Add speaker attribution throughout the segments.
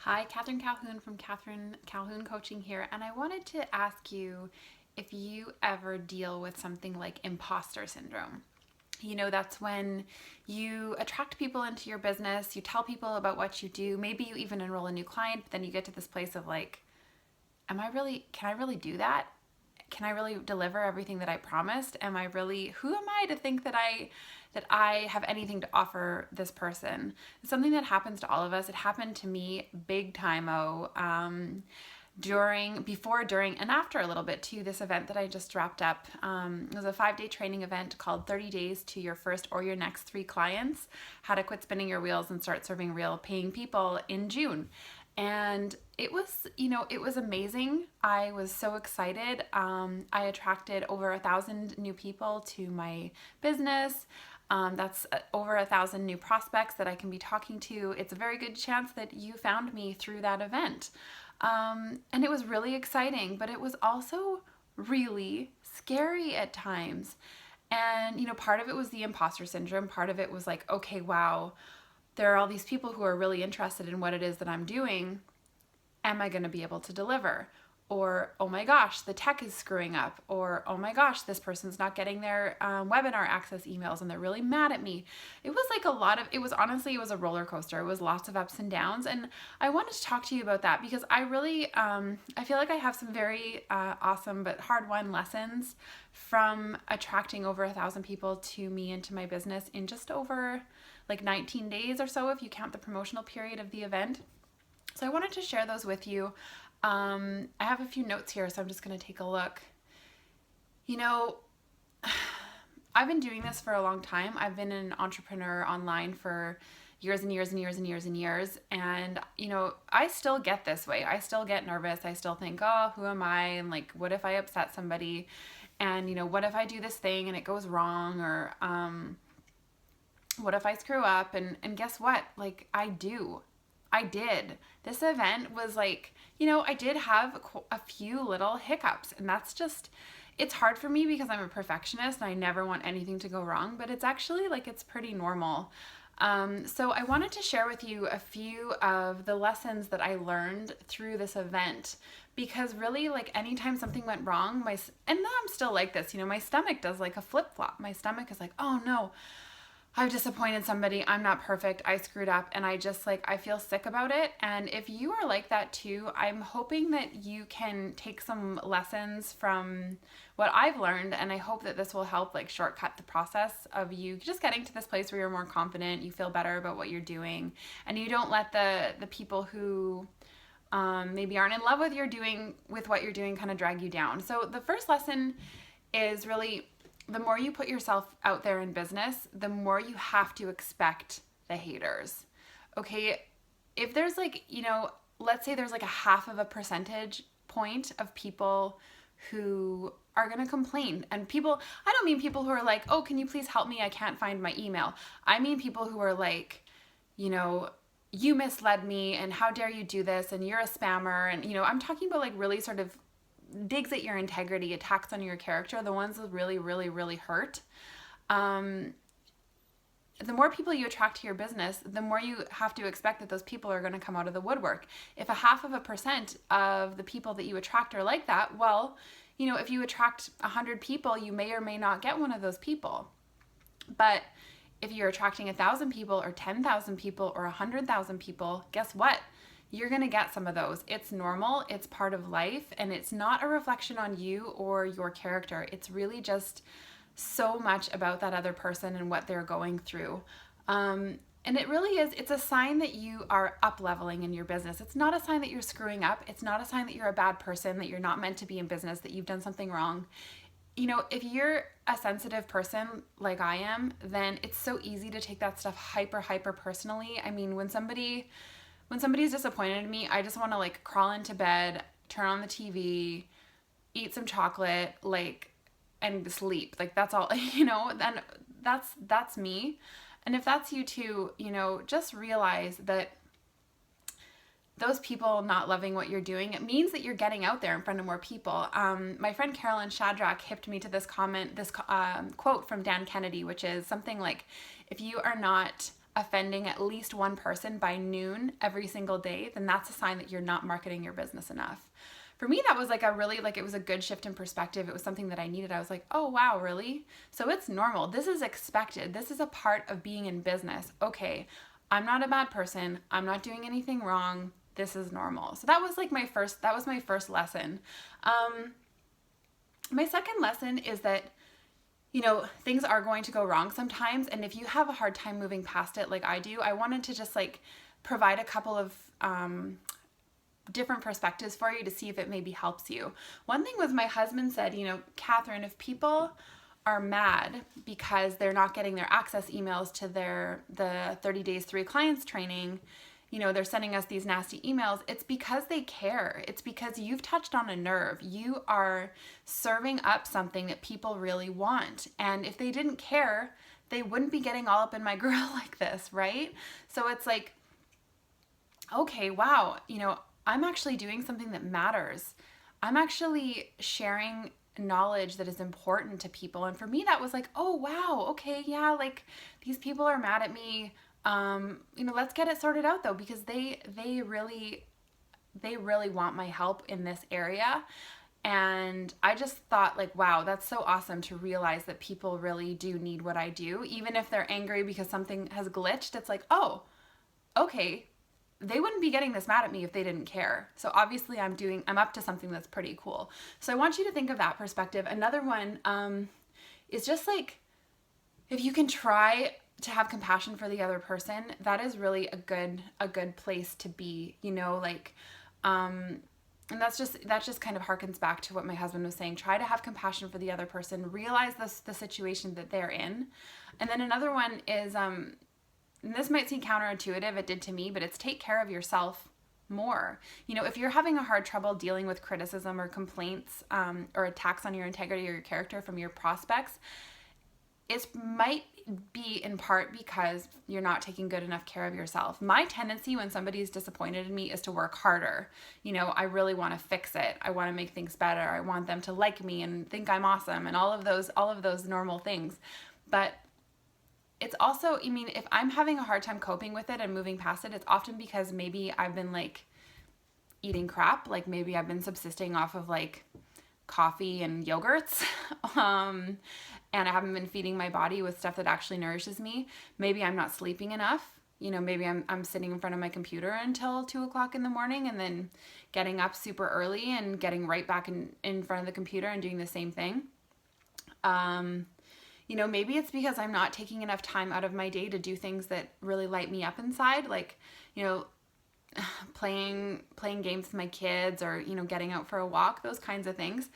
Speaker 1: Hi, Catherine Calhoun from Catherine Calhoun Coaching here, and I wanted to ask you if you ever deal with something like imposter syndrome. That's when you attract people into your business, you tell people about what you do, maybe you even enroll a new client, but then you get to this place of like, can I really do that? Can I really deliver everything that I promised? Who am I to think that I have anything to offer this person? It's something that happens to all of us. It happened to me big time before, during, and after a little bit too. This event that I just wrapped up, it was a 5-day training event called 30 Days to Your First or Your Next 3 Clients, How to Quit Spinning Your Wheels and Start Serving Real Paying People in June. And it was amazing. I was so excited. I attracted over 1,000 new people to my business. That's over 1,000 new prospects that I can be talking to. It's a very good chance that you found me through that event. And it was really exciting, but it was also really scary at times. And, part of it was the imposter syndrome. Part of it was like, okay, wow, there are all these people who are really interested in what it is that I'm doing. Am I going to be able to deliver? Or, oh my gosh, the tech is screwing up. Or, oh my gosh, this person's not getting their webinar access emails and they're really mad at me. It was like it was a roller coaster. It was lots of ups and downs. And I wanted to talk to you about that because I feel like I have some very awesome but hard-won lessons from attracting over 1,000 people to me and to my business in just over like 19 days or so, if you count the promotional period of the event. So I wanted to share those with you. I have a few notes here, so I'm just going to take a look. You know, I've been doing this for a long time. I've been an entrepreneur online for years and years and years and years and years. And, I still get this way. I still get nervous. I still think, oh, who am I? And like, what if I upset somebody? And, what if I do this thing and it goes wrong? Or, what if I screw up? And guess what? Like, I did. This event was like, I did have a few little hiccups, and it's hard for me because I'm a perfectionist and I never want anything to go wrong, but it's actually like, it's pretty normal. So I wanted to share with you a few of the lessons that I learned through this event, because really, like, anytime something went wrong, and I'm still like this, my stomach does like a flip flop. My stomach is like, oh no, I've disappointed somebody. I'm not perfect. I screwed up. And I feel sick about it. And if you are like that too, I'm hoping that you can take some lessons from what I've learned. And I hope that this will help like shortcut the process of you just getting to this place where you're more confident, you feel better about what you're doing, and you don't let the people who maybe aren't in love with what you're doing kind of drag you down. So the first lesson is really, the more you put yourself out there in business, the more you have to expect the haters. Okay, if there's like, let's say there's like a half of a percentage point of people who are going to complain. And I don't mean people who are like, oh, can you please help me? I can't find my email. I mean people who are like, you misled me and how dare you do this and you're a spammer. And, I'm talking about like really sort of digs at your integrity, attacks on your character, the ones that really, really, really hurt. The more people you attract to your business, the more you have to expect that those people are going to come out of the woodwork. If a half of a percent of the people that you attract are like that, well, if you attract 100 people, you may or may not get one of those people. But if you're attracting 1,000 people or 10,000 people or 100,000 people, guess what? You're going to get some of those. It's normal, it's part of life, and it's not a reflection on you or your character. It's really just so much about that other person and what they're going through. And it really is, it's a sign that you are up-leveling in your business. It's not a sign that you're screwing up. It's not a sign that you're a bad person, that you're not meant to be in business, that you've done something wrong. If you're a sensitive person like I am, then it's so easy to take that stuff hyper personally. I mean, when somebody's disappointed in me, I just want to like crawl into bed, turn on the TV, eat some chocolate, like, and sleep. Like, that's all, then that's me. And if that's you too, just realize that those people not loving what you're doing, it means that you're getting out there in front of more people. My friend Carolyn Shadrack hipped me to this quote from Dan Kennedy, which is something like, if you are not offending at least one person by noon every single day, then that's a sign that you're not marketing your business enough. For me, that was like a really, like, it was a good shift in perspective. It was something that I needed. I was like, oh, wow, really? So it's normal. This is expected. This is a part of being in business. Okay, I'm not a bad person. I'm not doing anything wrong. This is normal. So that was like my first lesson. My second lesson is that, you know, things are going to go wrong sometimes. And if you have a hard time moving past it like I do, I wanted to just like provide a couple of different perspectives for you to see if it maybe helps you. One thing was my husband said, you know, Catherine, if people are mad because they're not getting their access emails to the 30 days 3 clients training, you know, they're sending us these nasty emails, it's because they care. It's because you've touched on a nerve. You are serving up something that people really want. And if they didn't care, they wouldn't be getting all up in my grill like this, right? So it's like, okay, wow, you know, I'm actually doing something that matters. I'm actually sharing knowledge that is important to people. And for me, that was like, oh, wow, okay, yeah, like these people are mad at me. You know, let's get it sorted out though, because they really want my help in this area. And I just thought like, wow, that's so awesome to realize that people really do need what I do. Even if they're angry because something has glitched, it's like, oh, okay, they wouldn't be getting this mad at me if they didn't care. So obviously I'm up to something that's pretty cool. So I want you to think of that perspective. Another one is just like, if you can try to have compassion for the other person, that is really a good place to be, you know, like, and that just kind of harkens back to what my husband was saying. Try to have compassion for the other person, realize the situation that they're in. And then another one is, and this might seem counterintuitive, it did to me, but it's take care of yourself more. You know, if you're having a hard trouble dealing with criticism or complaints or attacks on your integrity or your character from your prospects, it might be in part because you're not taking good enough care of yourself. My tendency when somebody's disappointed in me is to work harder. You know, I really want to fix it. I want to make things better. I want them to like me and think I'm awesome and all of those normal things. But it's also, I mean, if I'm having a hard time coping with it and moving past it, it's often because maybe I've been like eating crap. Like maybe I've been subsisting off of like coffee and yogurts. And I haven't been feeding my body with stuff that actually nourishes me. Maybe I'm not sleeping enough. You know, maybe I'm sitting in front of my computer until 2:00 in the morning and then getting up super early and getting right back in front of the computer and doing the same thing. You know, maybe it's because I'm not taking enough time out of my day to do things that really light me up inside, like, you know, playing games with my kids or, you know, getting out for a walk, those kinds of things.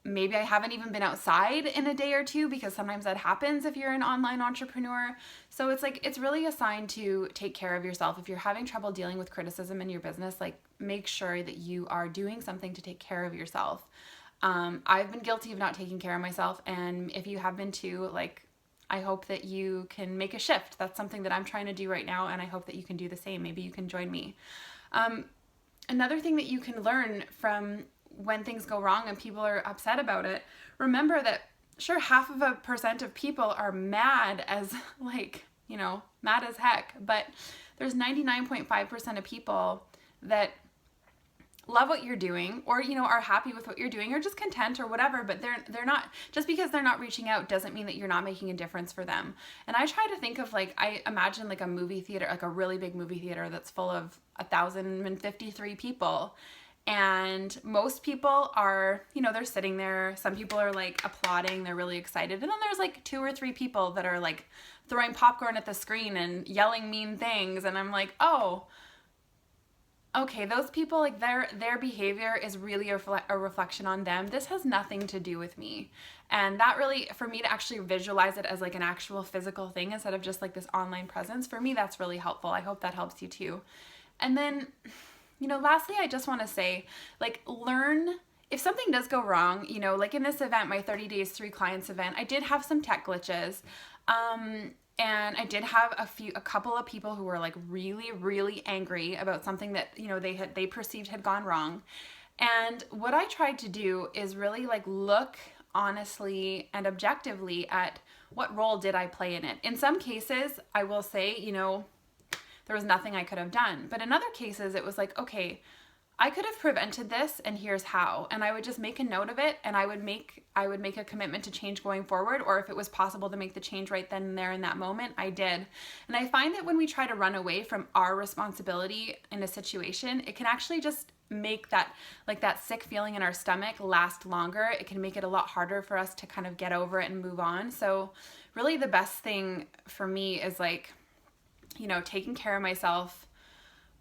Speaker 1: Maybe I haven't even been outside in a day or two, because sometimes that happens if you're an online entrepreneur. So it's like, it's really a sign to take care of yourself. If you're having trouble dealing with criticism in your business, like make sure that you are doing something to take care of yourself. I've been guilty of not taking care of myself, and if you have been too, like, I hope that you can make a shift. That's something that I'm trying to do right now, and I hope that you can do the same. Maybe you can join me. Another thing that you can learn from when things go wrong and people are upset about it, remember that sure, 0.5% of people are mad as like, you know, mad as heck, but there's 99.5% of people that love what you're doing, or, you know, are happy with what you're doing, or just content or whatever, but they're not, just because they're not reaching out doesn't mean that you're not making a difference for them. And I try to think of, like, I imagine like a movie theater, like a really big movie theater that's full of 1,053 people. And most people are, you know, they're sitting there. Some people are like applauding, they're really excited. And then there's like 2 or 3 people that are like throwing popcorn at the screen and yelling mean things. And I'm like, oh, okay, those people, like their behavior is really a reflection on them. This has nothing to do with me. And that really, for me to actually visualize it as like an actual physical thing instead of just like this online presence, for me, that's really helpful. I hope that helps you too. And then, you know, lastly, I just want to say, like, learn, if something does go wrong, you know, like in this event, my 30 days, 3 clients event, I did have some tech glitches. And I did have a couple of people who were like really, really angry about something that, you know, they perceived had gone wrong. And what I tried to do is really like look honestly and objectively at what role did I play in it? In some cases, I will say, you know, there was nothing I could have done. But in other cases, it was like, okay, I could have prevented this and here's how. And I would just make a note of it, and I would make a commitment to change going forward, or if it was possible to make the change right then and there in that moment, I did. And I find that when we try to run away from our responsibility in a situation, it can actually just make that, like, that sick feeling in our stomach last longer. It can make it a lot harder for us to kind of get over it and move on. So really the best thing for me is, like, you know, taking care of myself,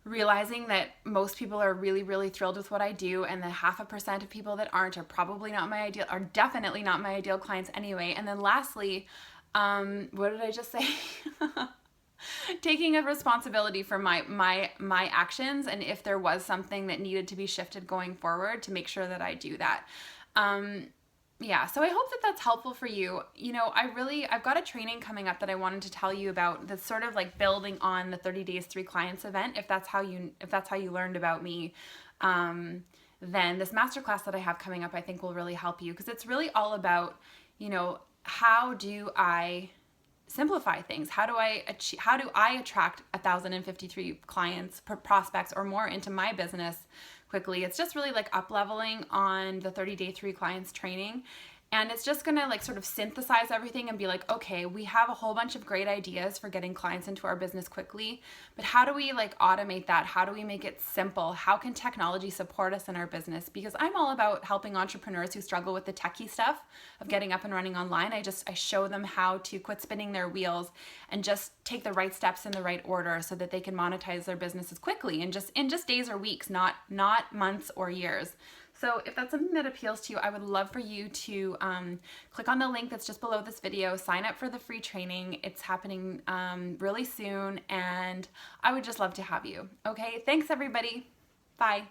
Speaker 1: realizing that most people are really, really thrilled with what I do, and the 0.5% of people that aren't are probably not my ideal, are definitely not my ideal clients anyway. And then lastly, what did I just say? Taking a responsibility for my actions, and if there was something that needed to be shifted going forward, to make sure that I do that. Yeah, so I hope that that's helpful for you. You know, I've got a training coming up that I wanted to tell you about, that's sort of like building on the 30 Days 3 Clients event. If that's how you learned about me, then this masterclass that I have coming up, I think, will really help you, because it's really all about, you know, how do I simplify things? How do I attract 1,053 clients, prospects, or more into my business quickly? It's just really like up-leveling on the 30-day 3 clients training. And it's just gonna, like, sort of synthesize everything and be like, okay, we have a whole bunch of great ideas for getting clients into our business quickly, but how do we, like, automate that? How do we make it simple? How can technology support us in our business? Because I'm all about helping entrepreneurs who struggle with the techie stuff of getting up and running online. I show them how to quit spinning their wheels and just take the right steps in the right order, so that they can monetize their businesses quickly in just days or weeks, not months or years. So if that's something that appeals to you, I would love for you to click on the link that's just below this video, sign up for the free training. It's happening really soon, and I would just love to have you. Okay, thanks everybody. Bye.